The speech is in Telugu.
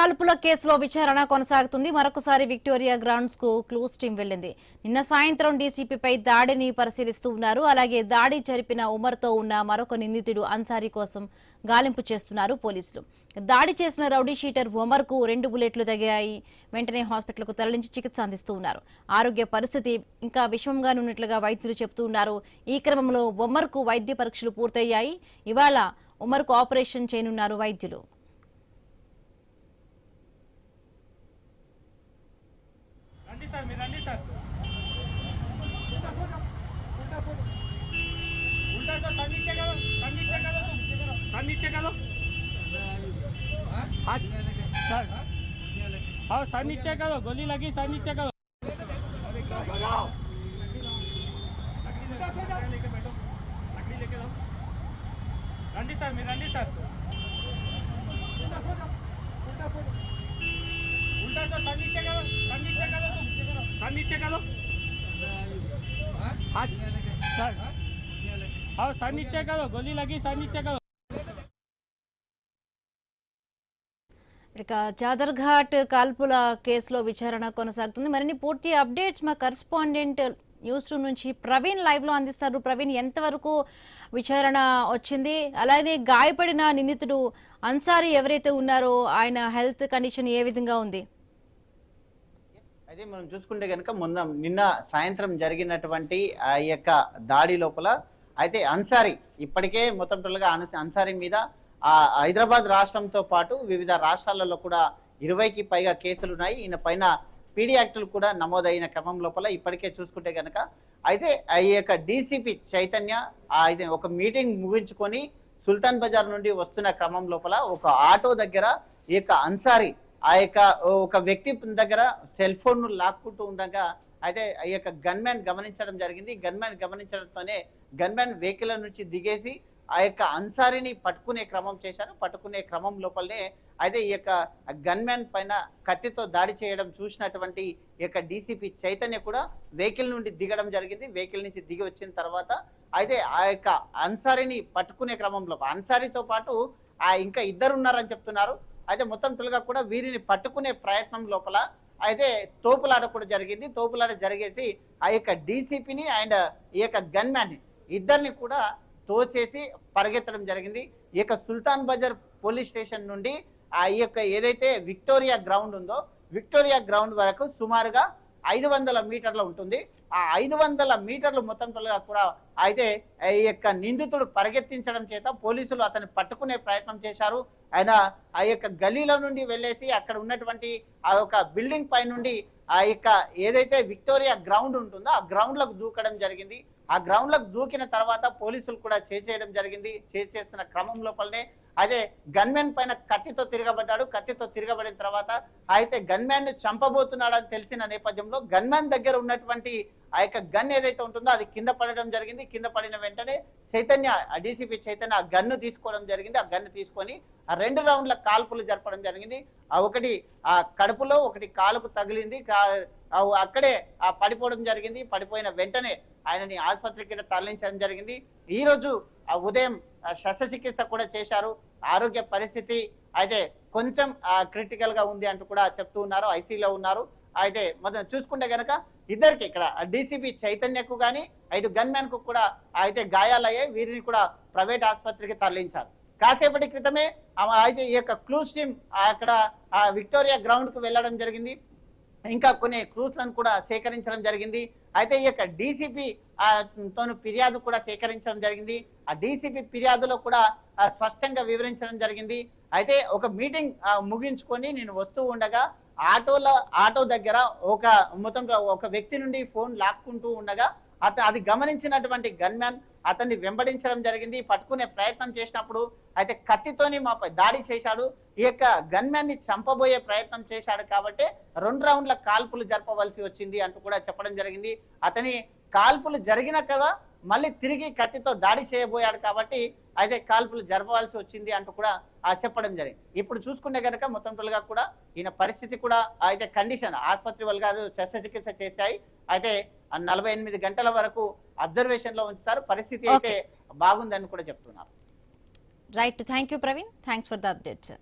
కాల్పుల కేసులో విచారణ కొనసాగుతుంది. మరొకసారి విక్టోరియా గ్రౌండ్స్ కు క్లూస్ టీం వెళ్లింది. నిన్న సాయంత్రం డీసీపీపై దాడిని పరిశీలిస్తూ ఉన్నారు. అలాగే దాడి జరిపిన ఉమర్ తో ఉన్న మరొక నిందితుడు అన్సారీ కోసం గాలింపు చేస్తున్నారు పోలీసులు. దాడి చేసిన రౌడీ షీటర్ ఉమర్ కు 2 బుల్లెట్లు తగిలాయి. వెంటనే హాస్పిటల్ కు తరలించి చికిత్స అందిస్తూ ఉన్నారు. ఆరోగ్య పరిస్థితి ఇంకా విషమంగా ఉన్నట్లుగా వైద్యులు చెబుతూ ఉన్నారు. ఈ క్రమంలో ఉమర్ కు వైద్య పరీక్షలు పూర్తయ్యాయి. ఇవాళ ఉమర్ కు ఆపరేషన్ చేయనున్నారు వైద్యులు. सर मेरा नहीं सर उल्टा सर नीचे करो नीचे करो हाथ सर हाँ सर नीचे करो गोली लगी सर नीचे करो लेके बैठो लकड़ी लेके जाओ रंडी सर मेरा नहीं सर उल्टा सर नीचे करो नीचे करो हाथ सर हाँ सर नीचे करो गोली लगी सर नीचे करो ఇక జాదర్ఘాట్ కాల్పుల కేసులో విచారణ కొనసాగుతుంది. మరిన్ని పూర్తి అప్డేట్స్ మా కరెస్పాండెంట్ న్యూస్ రూమ్ నుంచి ప్రవీణ్ లైవ్ లో అందిస్తారు. ప్రవీణ్, ఎంతవరకు విచారణ వచ్చింది? అలాగే గాయపడిన నిందితుడు అన్సారీ ఎవరైతే ఉన్నారో ఆయన హెల్త్ కండిషన్ ఏ విధంగా ఉంది? అయితే మనం చూసుకుంటే కనుక నిన్న సాయంత్రం జరిగినటువంటి ఆ యొక్క దాడి లోపల అయితే అన్సారీ ఇప్పటికే మొత్తం అన్సారీ మీద హైదరాబాద్ రాష్ట్రంతో పాటు వివిధ రాష్ట్రాలలో కూడా 20కి పైగా కేసులు ఉన్నాయి. ఈయన పైన పీడీ యాక్టులు కూడా నమోదైన క్రమం లోపల ఇప్పటికే చూసుకుంటే కనుక అయితే ఈ యొక్క డీసీపీ చైతన్య అయితే ఒక మీటింగ్ ముగించుకొని సుల్తాన్ బజార్ నుండి వస్తున్న క్రమం లోపల ఒక ఆటో దగ్గర ఈ యొక్క అన్సారీ ఆ యొక్క ఒక వ్యక్తి దగ్గర సెల్ ఫోన్ లాక్కుంటూ ఉండగా అయితే ఈ యొక్క గన్మ్యాన్ గమనించడం జరిగింది. గన్మ్యాన్ గమనించడంతోనే గన్మ్యాన్ వెహికల్ నుంచి దిగేసి ఆ యొక్క అన్సారీని పట్టుకునే క్రమం చేశారు. పట్టుకునే క్రమం లోపలనే అయితే ఈ యొక్క గన్మ్యాన్ పైన కత్తితో దాడి చేయడం చూసినటువంటి ఈ యొక్క డీసీపీ చైతన్య కూడా వెహికల్ నుండి దిగడం జరిగింది. వెహికల్ నుంచి దిగి వచ్చిన తర్వాత అయితే ఆ యొక్క అన్సారీని పట్టుకునే క్రమంలో అన్సారీతో పాటు ఇంకా 2 ఉన్నారని చెప్తున్నారు. అయితే మొత్తం కూడా వీరిని పట్టుకునే ప్రయత్నం లోపల అయితే తోపులాట కూడా జరిగింది. తోపులాట జరిగేసి ఆ యొక్క డీసీపీని అండ్ ఈ యొక్క గన్మ్యాన్ని ఇద్దరిని కూడా తోచేసి పరిగెత్తడం జరిగింది. ఈ యొక్క సుల్తాన్ బజార్ పోలీస్ స్టేషన్ నుండి ఈ యొక్క ఏదైతే విక్టోరియా గ్రౌండ్ ఉందో విక్టోరియా గ్రౌండ్ వరకు సుమారుగా 500 మీటర్లు ఉంటుంది. ఆ 500 మీటర్లు మొత్తం కూడా అయితే ఈ యొక్క నిందితుడు పరిగెత్తించడం చేత పోలీసులు అతన్ని పట్టుకునే ప్రయత్నం చేశారు. ఆయన ఆ యొక్క గలీలో నుండి వెళ్ళేసి అక్కడ ఉన్నటువంటి ఆ యొక్క బిల్డింగ్ పై నుండి ఆ యొక్క ఏదైతే విక్టోరియా గ్రౌండ్ ఉంటుందో ఆ గ్రౌండ్లకు దూకడం జరిగింది. ఆ గ్రౌండ్లకు దూకిన తర్వాత పోలీసులు కూడా చేయడం జరిగింది. చేస్తున్న క్రమం లోపలనే అదే గన్మ్యాన్ పైన కత్తితో తిరగబడ్డాడు. కత్తితో తిరగబడిన తర్వాత అయితే గన్మ్యాన్ ను చంపబోతున్నాడని తెలిసిన నేపథ్యంలో గన్మ్యాన్ దగ్గర ఉన్నటువంటి ఆ యొక్క గన్ ఏదైతే ఉంటుందో అది కింద పడడం జరిగింది. కింద పడిన వెంటనే చైతన్య డీసీపీ చైతన్య ఆ గన్ను తీసుకోవడం జరిగింది. ఆ గన్ను తీసుకొని ఆ 2 రౌండ్ల కాల్పులు జరపడం జరిగింది. ఒకటి ఆ కడుపులో, ఒకటి కాలుకు తగిలింది. అక్కడే పడిపోవడం జరిగింది. పడిపోయిన వెంటనే ఆయనని ఆసుపత్రికి తరలించడం జరిగింది. ఈ రోజు ఉదయం శస్త్రచికిత్స కూడా చేశారు. ఆరోగ్య పరిస్థితి అయితే కొంచెం క్రిటికల్ గా ఉంది అంటూ కూడా చెప్తూ ఉన్నారు. ఐసీలో ఉన్నారు. అయితే మొదలు చూసుకుంటే కనుక ఇద్దరికి ఇక్కడ డీసీపీ చైతన్యకు కానీ ఇటు గన్మ్యాన్ కు కూడా అయితే గాయాలయ్యాయి. వీరిని కూడా ప్రైవేట్ ఆసుపత్రికి తరలించారు. కాసేపటి క్రితమే అయితే ఈ యొక్క క్లూస్ టీమ్ అక్కడ విక్టోరియా గ్రౌండ్ కు వెళ్ళడం జరిగింది. ఇంకా కొన్ని క్లూస్లను కూడా సేకరించడం జరిగింది. అయితే ఈ యొక్క డీసీపీ తోను ఫిర్యాదు కూడా సేకరించడం జరిగింది. ఆ డీసీపీ ఫిర్యాదులో కూడా స్పష్టంగా వివరించడం జరిగింది. అయితే ఒక మీటింగ్ ముగించుకొని నేను వస్తూ ఉండగా ఆటో దగ్గర ఒక వ్యక్తి నుండి ఫోన్ లాక్కుంటూ ఉండగా అది గమనించినటువంటి గన్మ్యాన్ అతన్ని వెంబడించడం జరిగింది. పట్టుకునే ప్రయత్నం చేసినప్పుడు అయితే కత్తితోని మాపై దాడి చేశాడు. ఈ యొక్క గన్మ్యాన్ ని చంపబోయే ప్రయత్నం చేశాడు కాబట్టి 2 రౌండ్ల కాల్పులు జరపవలసి వచ్చింది అంటూ కూడా చెప్పడం జరిగింది. అతని కాల్పులు జరిగినాక మళ్ళీ తిరిగి కత్తితో దాడి చేయబోయాడు కాబట్టి అయితే కాల్పులు జరపవలసి వచ్చింది అంటూ కూడా చెప్పడం జరిగింది. ఇప్పుడు చూసుకుంటే కనుక మొత్తం కూడా ఈయన పరిస్థితి కూడా అయితే కండిషన్ ఆసుపత్రి వాళ్ళు శస్త్రచికిత్స చేశాయి. అయితే 48 గంటల వరకు అబ్జర్వేషన్ లో ఉంచుతారు. పరిస్థితి అయితే బాగుందని కూడా చెప్తున్నారు. Right, thank you Praveen, thanks for the updates.